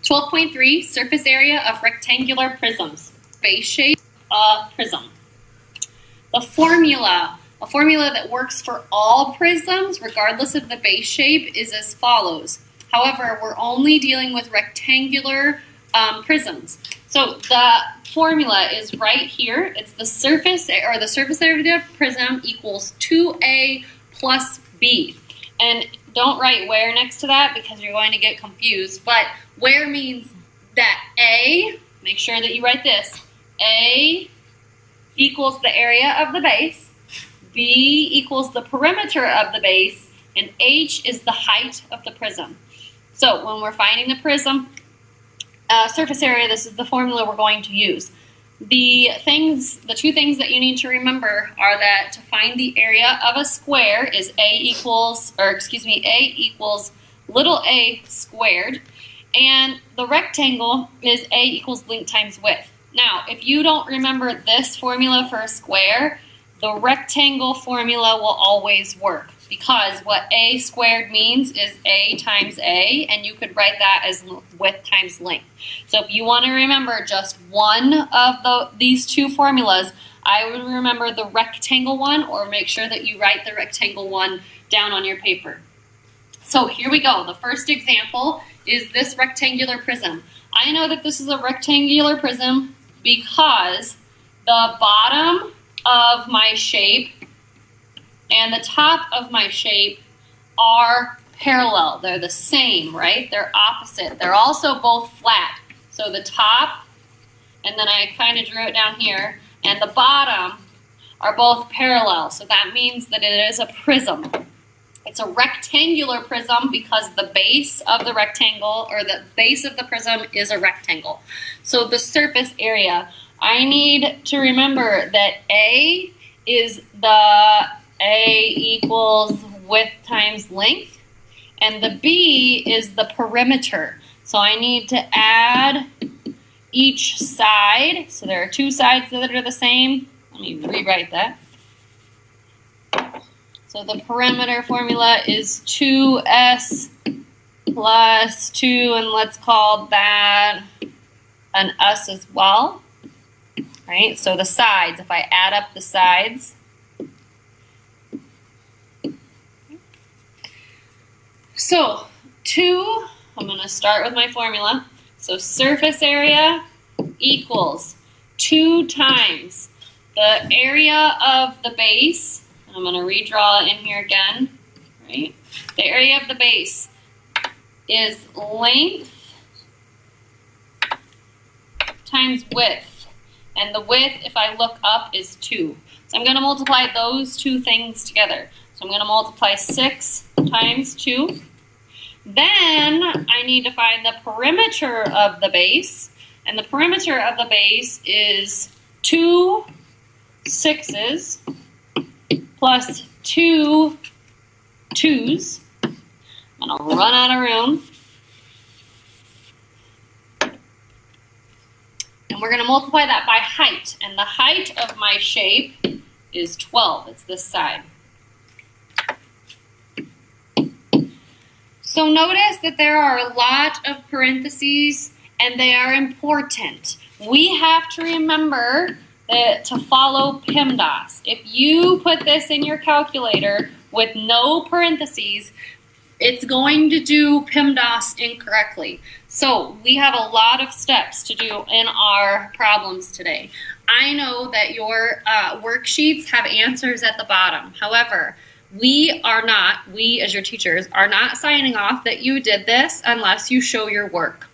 12.3, surface area of rectangular prisms. Base shape, prism. The formula, a formula that works for all prisms, regardless of the base shape, is as follows. However, we're only dealing with rectangular prisms. So the formula is right here. It's the surface, or the surface area of the prism equals 2a plus b. And don't write where next to that because you're going to get confused. But where means that A, make sure that you write this, A equals the area of the base, B equals the perimeter of the base, and H is the height of the prism. So when we're finding the prism surface area, this is the formula we're going to use. The two things that you need to remember are that to find the area of a square is A equals little a squared, and the rectangle is A equals length times width. Now, if you don't remember this formula for a square, the rectangle formula will always work, because what A squared means is A times A, and you could write that as width times length. So if you want to remember just one of these two formulas, I would remember the rectangle one, or make sure that you write the rectangle one down on your paper. So here we go. The first example is this rectangular prism. I know that this is a rectangular prism because the bottom of my shape and the top of my shape are parallel. They're the same, right? They're opposite. They're also both flat. So the top, and then I kind of drew it down here, and the bottom are both parallel. So that means that it is a prism. It's a rectangular prism because the base of the rectangle, or the base of the prism, is a rectangle. So the surface area, I need to remember that A is the A equals width times length, and the B is the perimeter. So I need to add each side. So there are two sides that are the same. Let me rewrite that. So the perimeter formula is 2s plus 2, and let's call that an s as well. Right? So the sides, if I add up the sides, so 2, I'm going to start with my formula. So surface area equals 2 times the area of the base. I'm going to redraw it in here again. Right? The area of the base is length times width. And the width, if I look up, is 2. So I'm going to multiply those two things together. So I'm going to multiply 6 times 2. Then I need to find the perimeter of the base. And the perimeter of the base is 2 6s plus 2 2s. I'm going to run out of room. And we're going to multiply that by height. And the height of my shape is 12. It's this side. So notice that there are a lot of parentheses, and they are important. We have to remember that to follow PEMDAS. If you put this in your calculator with no parentheses, it's going to do PEMDAS incorrectly. So we have a lot of steps to do in our problems today. I know that your worksheets have answers at the bottom. However, we as your teachers, are not signing off that you did this unless you show your work,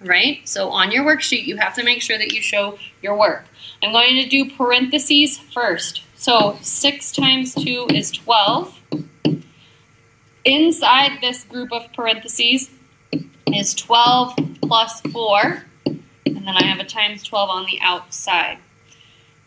right? So on your worksheet, you have to make sure that you show your work. I'm going to do parentheses first. So 6 times 2 is 12. Inside this group of parentheses is 12 plus 4, and then I have a times 12 on the outside.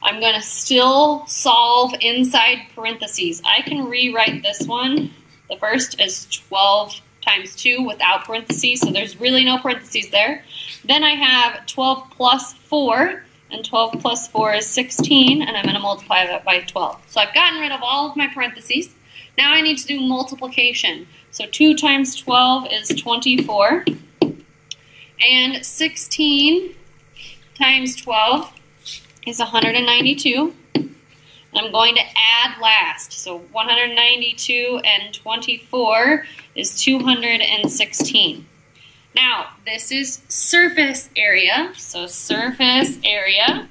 I'm going to still solve inside parentheses. I can rewrite this one. The first is 12 times 2 without parentheses, so there's really no parentheses there. Then I have 12 plus 4, and 12 plus 4 is 16, and I'm going to multiply that by 12. So I've gotten rid of all of my parentheses. Now I need to do multiplication. So 2 times 12 is 24. And 16 times 12 is 192. I'm going to add last. So 192 and 24 is 216. Now, this is surface area. So surface area.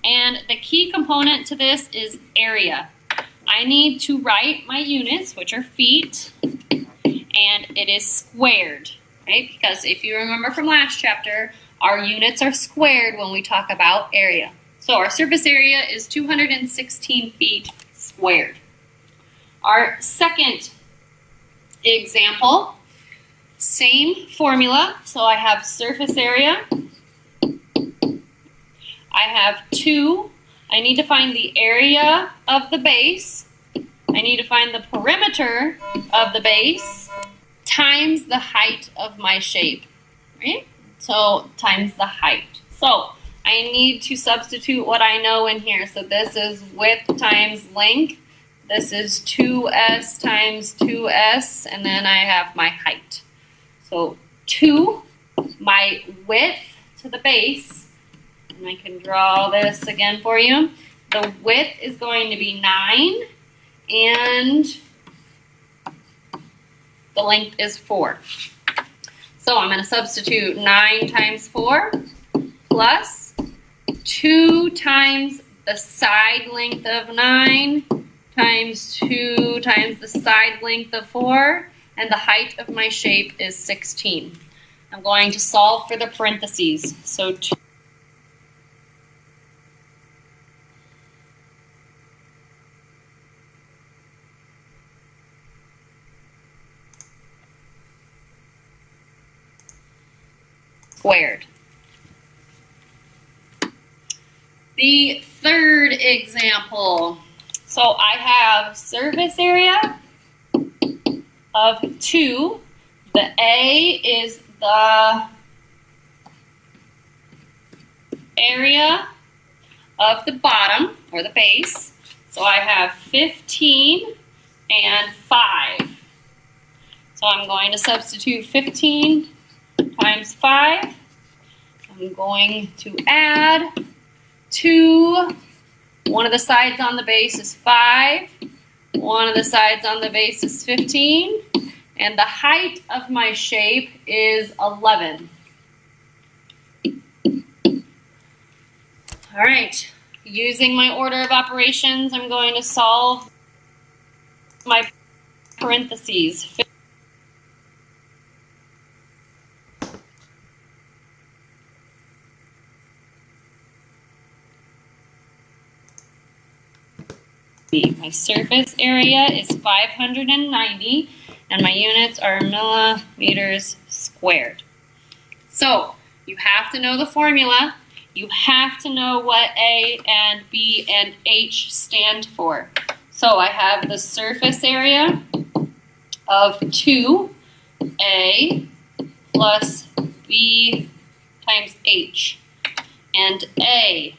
And the key component to this is area. I need to write my units, which are feet, and it is squared, right? Because if you remember from last chapter, our units are squared when we talk about area. So our surface area is 216 feet squared. Our second example, same formula. So I have surface area. I have 2. I need to find the area of the base. I need to find the perimeter of the base times the height of my shape, right? So times the height. So I need to substitute what I know in here. So this is width times length. This is 2s times 2s, and then I have my height. So 2, my width to the base, and I can draw this again for you. The width is going to be 9, and the length is 4. So I'm going to substitute 9 times 4 plus 2 times the side length of 9 times 2 times the side length of 4, and the height of my shape is 16. I'm going to solve for the parentheses. So 2 squared. The third example. So I have surface area of 2. The A is the area of the bottom, or the base. So I have 15 and 5. So I'm going to substitute 15 times 5. I'm going to add 2. One of the sides on the base is 5. One of the sides on the base is 15. And the height of my shape is 11. All right. Using my order of operations, I'm going to solve my parentheses. My surface area is 590, and my units are millimeters squared. So you have to know the formula. You have to know what A and B and H stand for. So I have the surface area of 2A plus B times H. And A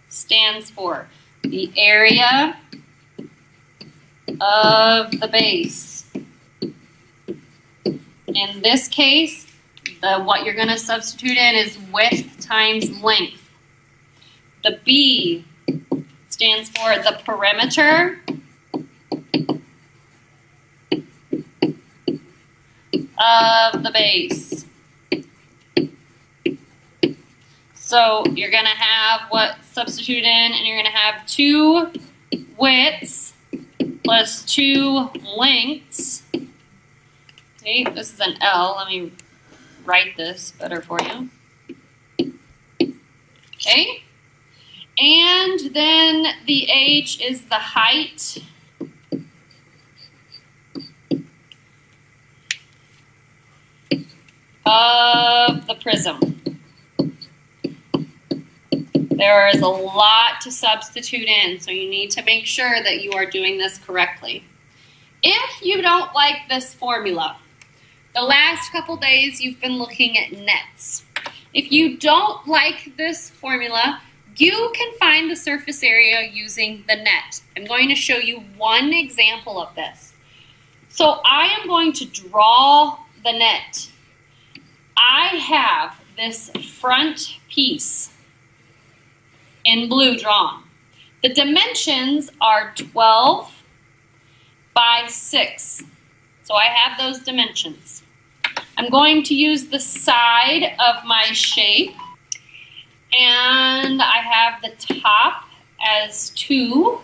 stands for the area of the base. In this case, what you're going to substitute in is width times length. The B stands for the perimeter of the base. So you're going to have what substitute in, and you're going to have 2 widths plus 2 lengths. Okay, this is an L. Let me write this better for you. Okay, and then the H is the height of the prism. There is a lot to substitute in, so you need to make sure that you are doing this correctly. If you don't like this formula, the last couple days you've been looking at nets. If you don't like this formula, you can find the surface area using the net. I'm going to show you one example of this. So I am going to draw the net. I have this front piece in blue drawn. The dimensions are 12 by 6. So I have those dimensions. I'm going to use the side of my shape, and I have the top as 2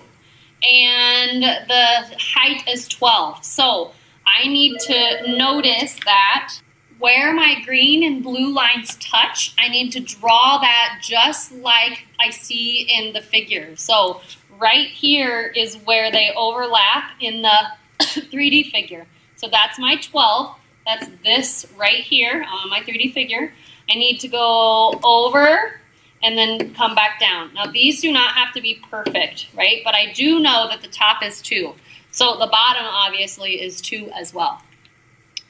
and the height is 12. So I need to notice that where my green and blue lines touch, I need to draw that just like I see in the figure. So right here is where they overlap in the 3D figure. So that's my 12. That's this right here on my 3D figure. I need to go over and then come back down. Now these do not have to be perfect, right? But I do know that the top is 2. So the bottom obviously is 2 as well.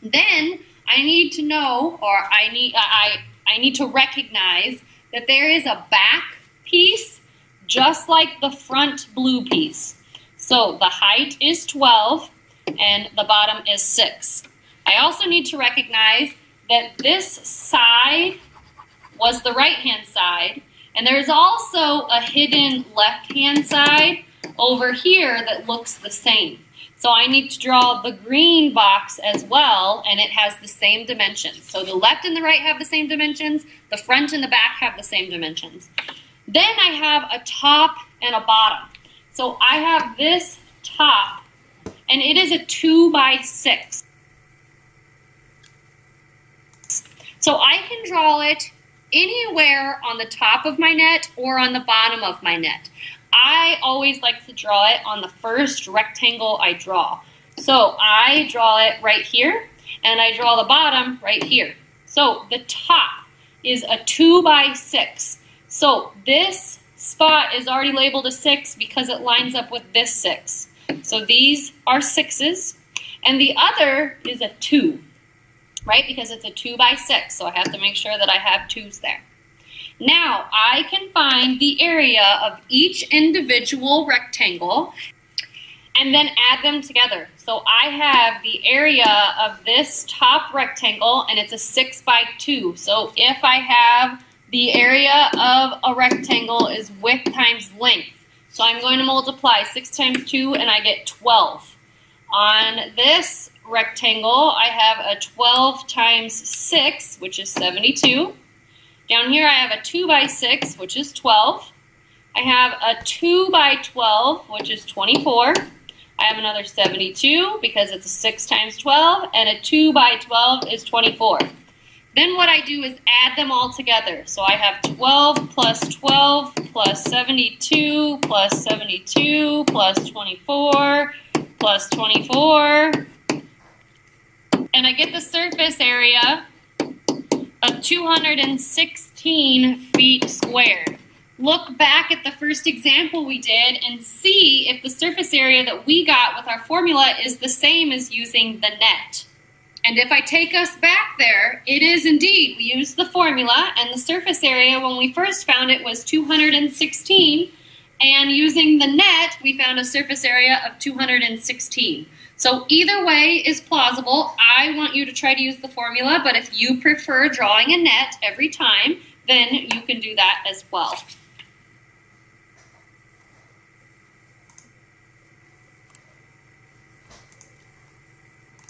Then I need to know, or I need to recognize that there is a back piece just like the front blue piece. So the height is 12 and the bottom is 6. I also need to recognize that this side was the right-hand side, and there's also a hidden left-hand side over here that looks the same. So I need to draw the green box as well, and it has the same dimensions. So the left and the right have the same dimensions, the front and the back have the same dimensions. Then I have a top and a bottom. So I have this top, and it is a 2 by 6. So I can draw it anywhere on the top of my net or on the bottom of my net. I always like to draw it on the first rectangle I draw. So I draw it right here, and I draw the bottom right here. So the top is a 2 by 6. So this spot is already labeled a 6 because it lines up with this 6. So these are 6s, and the other is a 2, right? Because it's a 2 by 6, so I have to make sure that I have 2s there. Now, I can find the area of each individual rectangle and then add them together. So I have the area of this top rectangle, and it's a 6 by 2. So if I have the area of a rectangle is width times length. So I'm going to multiply 6 times 2, and I get 12. On this rectangle, I have a 12 times 6, which is 72. Down here I have a 2 by 6, which is 12. I have a 2 by 12, which is 24. I have another 72 because it's a 6 times 12, and a 2 by 12 is 24. Then what I do is add them all together. So I have 12 plus 12 plus 72 plus 72 plus 24 plus 24. And I get the surface area of 216 feet squared. Look back at the first example we did and see if the surface area that we got with our formula is the same as using the net. And if I take us back there, it is indeed. We used the formula, and the surface area when we first found it was 216, and using the net, we found a surface area of 216. So either way is plausible. I want you to try to use the formula, but if you prefer drawing a net every time, then you can do that as well.